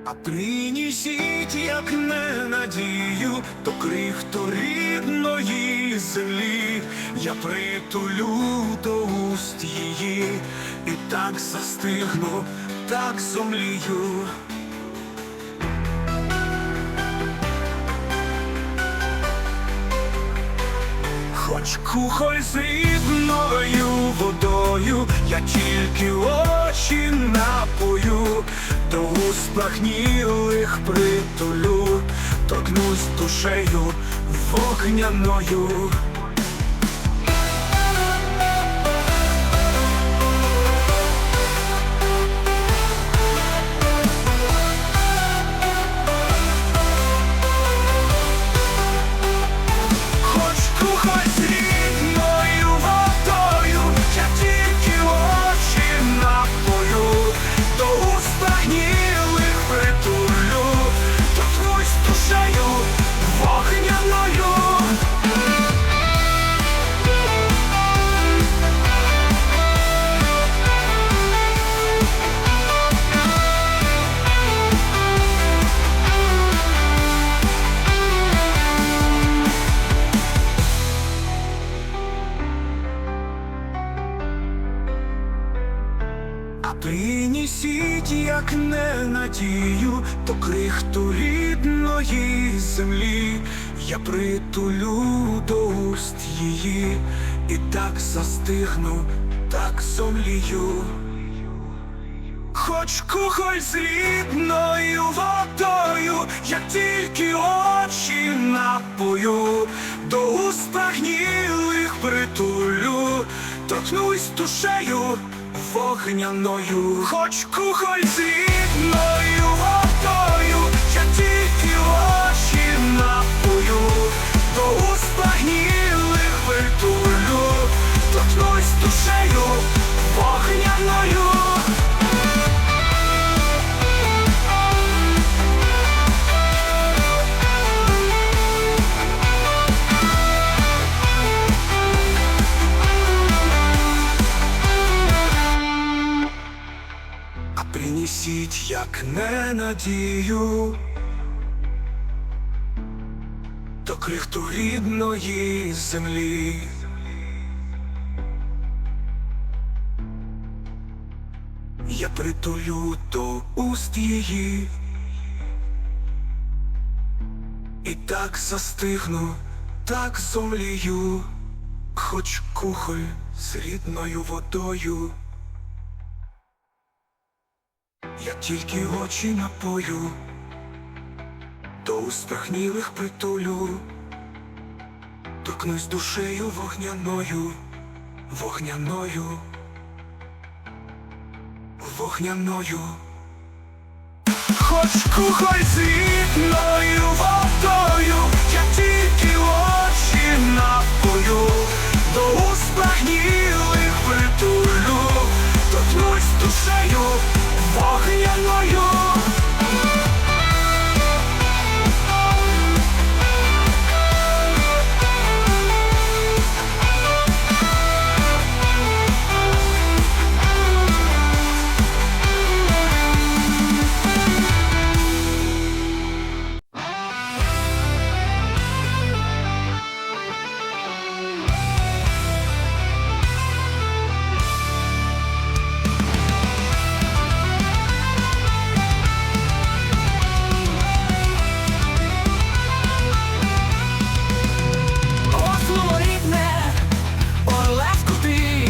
А принесіть, як не надію, то крихту рідної землі, я притулю до уст її, і так застигну, так зомлію. Хоч кухоль з рідною водою, я тільки очі напою, до уст пахнілих притулю, торкнусь душею вогняною. Хоч кухоль з рідною водою, я тільки очі напою, до уст пахнілих притулю, торкнусь душею вогняною. А принесіть, як не надію, то крихту рідної землі, я притулю до уст її, і так застигну, так зомлію. Хоч кухоль з рідною водою, я тільки очі напою, до уст пахнілих притулю, торкнусь душею вогняною. Хоч кухоль з рідною водою, я тільки очі напою, до уст пахнілих притулю, торкнусь душею вогняною. А принесіть, як не надію, то крихту рідної землі, я притулю до уст її, і так застигну, так зомлію. Хоч кухоль з рідною водою, я тільки очі напою, до уст пахнілих притулю, торкнусь душею вогняною, вогняною, вогняною. Хоч кухоль світлою водою, я тільки очі напою, до уст прагнілих притулю, торкнусь душею вогняною. Осло рідне, Орлевську ти,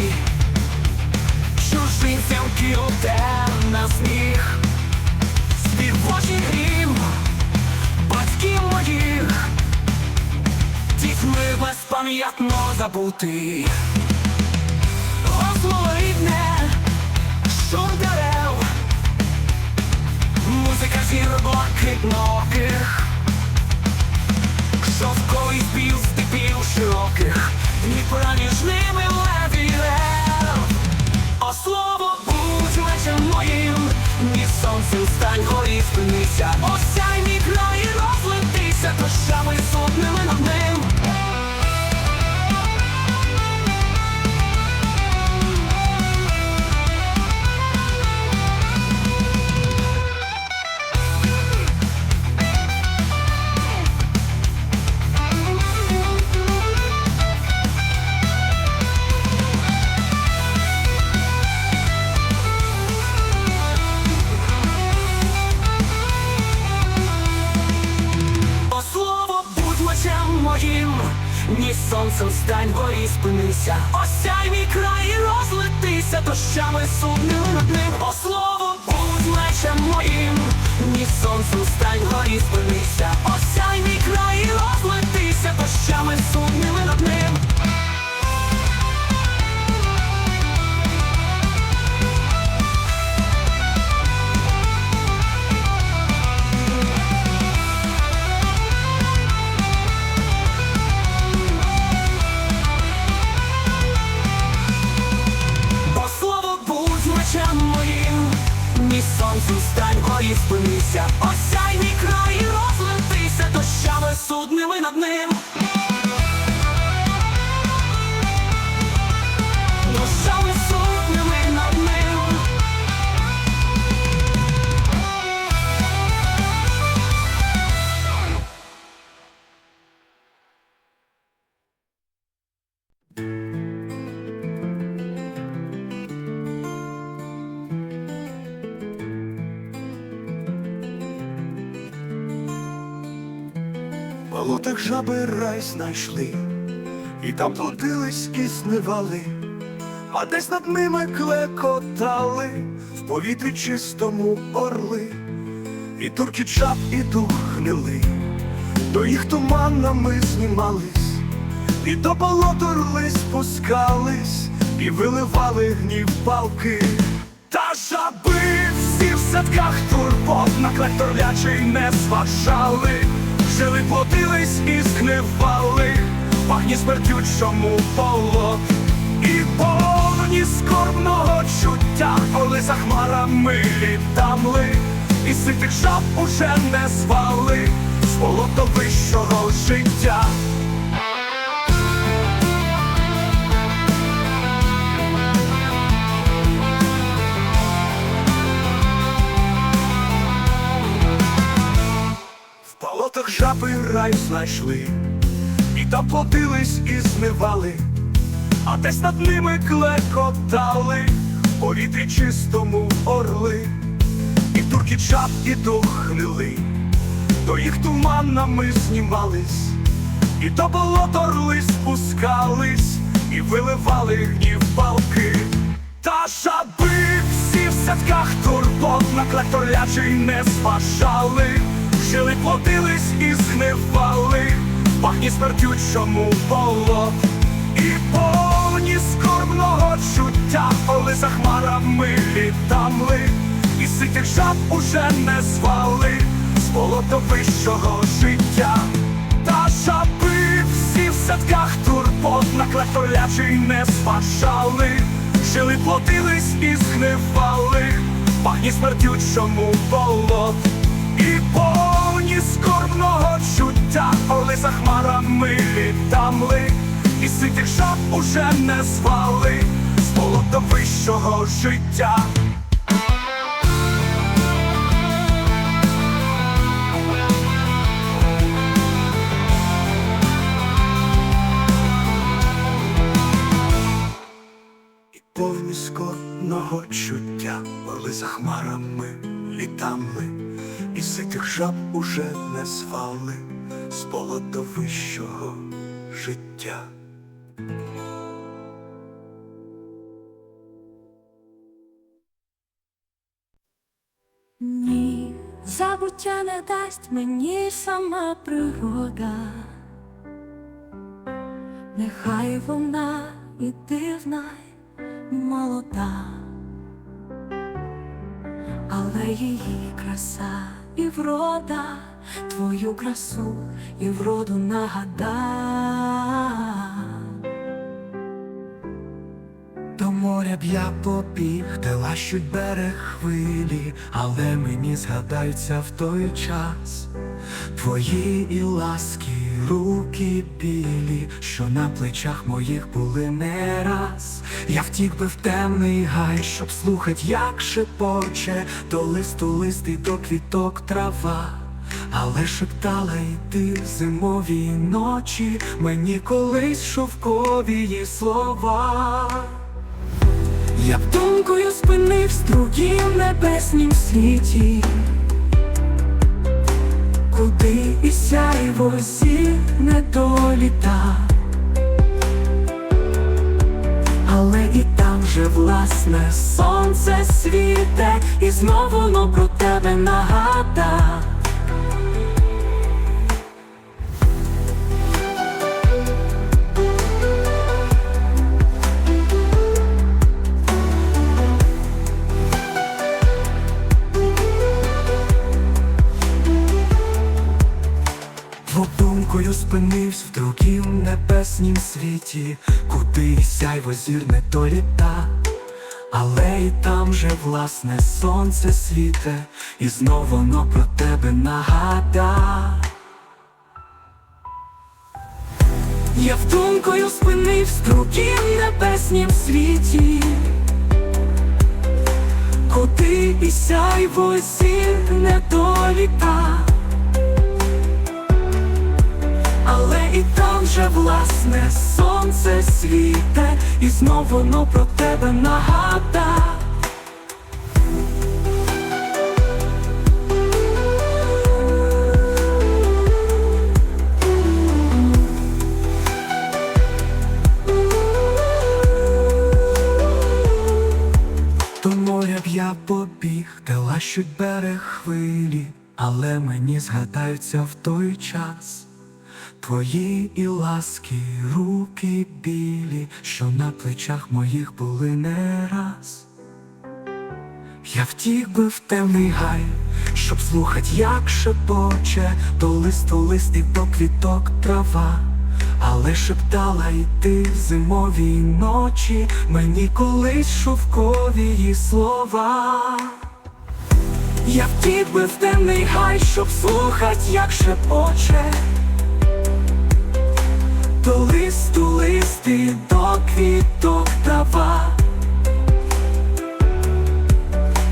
чужинцям кілоте на сніг, співочий грім батьків моїх, дітьми безпам'ятно забути. Осло рідне, шум дерев, музика зір блакитноких, шовковий спів степів широких, Дніпра ніжними леві рев. О, слово, будь мечем моїм, ні сонцем стань, горі спинися, осяй мій край і розлетися дощами судними над ним. О, слово, будь мечем моїм, ні сонцем стань, горі спинися, осяй мій край і розлетися дощами судними над ним. О, слово, будь мечем моїм, ні сонцем стань, горі спинися, осяй мій край і розлетися дощами судними над ним. Бо слово, будь мечем моїм, ні сонцем стань, горі спинися, осяй мій край і розлетися дощами судними над ним. Дощами судними над ним. В болотах жаби рай знайшли, і там плодились і снивали, а десь над ними клекотали в повітрі чистому орли, і турки жаб і дух гнили, до їх туманами знімались, і до болот орли спускались, і виливали гнів палки. Та жаби всі в садках турбот на клектор лячий не зважали, жили, плодились і згнивали, пахні смертючому болот. І повні скорбного чуття орли за хмарами літамли, і ситих жаб уже не звали з болот до вищого життя. В болотах жаби рай знайшли, і там плодились і знивали, а десь над ними клекотали в повітрі чистому орли, і турки жаб і дух гнили, до їх туманами знімались, і до болот орли спускались, і виливали гнів палки. Та жаби всі в садках турбот на клектор лячий не зважали, жили, плодились і згнивали, пахні смердючому болот. І повні скорбного чуття, коли за хмарами літали, і ситих жаб уже не звали з болота вищого життя. Та жаби всі в садках турбот на клетолячий не спашали, жили, плодились і згнивали, пахні смердючому болот. І повні скорбного чуття, коли за хмарами літали, і ситих жаб уже не звали з болота вищого життя. І повні скорбного чуття, коли за хмарами літали, і ситих жаб уже не звали з болота вищого життя. Ні, забуття не дасть мені сама природа. Нехай вона і дивна, і молода, але її краса і врода твою красу і вроду нагада. До моря б я побіг, де лащуть берег хвилі, але мені згадаються в той час твої і ласки, руки білі, що на плечах моїх були не раз. Я втік би в темний гай, щоб слухать, як шепоче до листу лист і до квіток трава. Але шептала й ти в зимові ночі мені колись шовкові її слова. Я б думкою спинив струги в небеснім світі, куди і сяйво зір не доліта. Але і там же власне сонце світе, і знову воно про тебе нагада. Думкою спинився в другім небеснім світі, куди сяйво зір не доліта. Але і там же власне сонце світе, і знов воно про тебе нагада. Я в думкою спинився в другім небеснім світі, куди і сяйво зір не доліта. Але і там же власне сонце світе, і знов воно про тебе нагада. До моря б я побіг, де лащуть берег хвилі, але мені згадаються в той час твої і ласки, руки білі, що на плечах моїх були не раз. Я втік би в темний гай, щоб слухать, як шепоче до листу лист і до квіток трава. Але шептала й ти в зимові ночі мені колись шовкові її слова. Я втік би в темний гай, щоб слухать, як шепоче до листу лист і до квіток трава.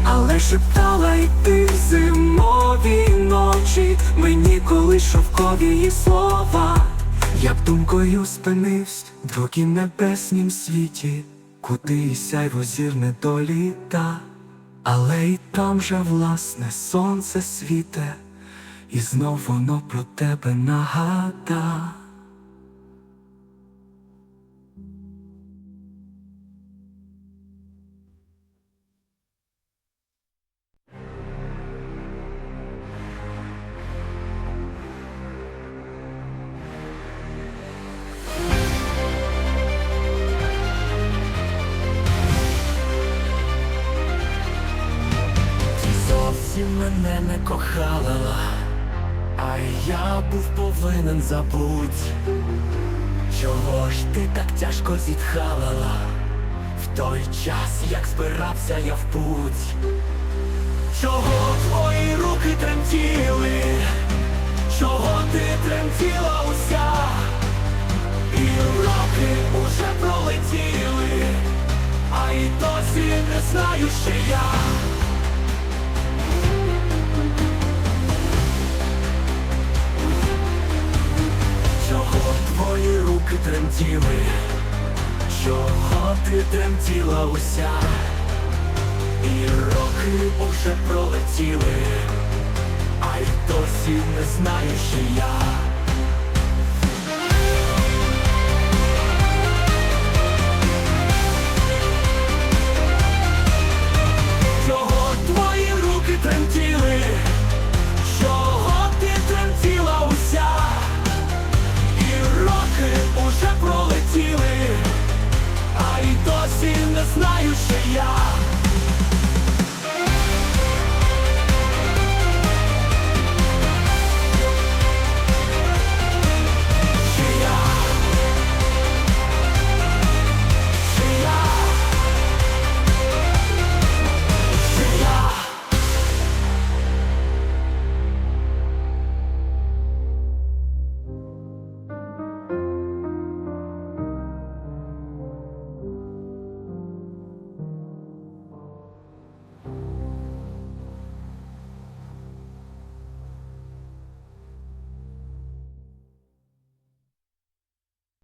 Але шептала й ти в зимові ночі мені колись шовкові її слова. Я б думкою спинився в другім небеснім світі, куди і сяйво зір не доліта. Але й там же власне сонце світе, і знов воно про тебе нагада. зовсім мене не кохала, а я був повинен забуть. Чого ж ти так тяжко зітхала в той час, як збирався я в путь? Чого твої руки тремтіли? Чого ти тремтіла уся? І роки уже пролетіли, а й досі не знаю, що я. Чого твої руки тремтіли? Чого ти тремтіла уся? І роки уже пролетіли, а й досі не знаю, що я.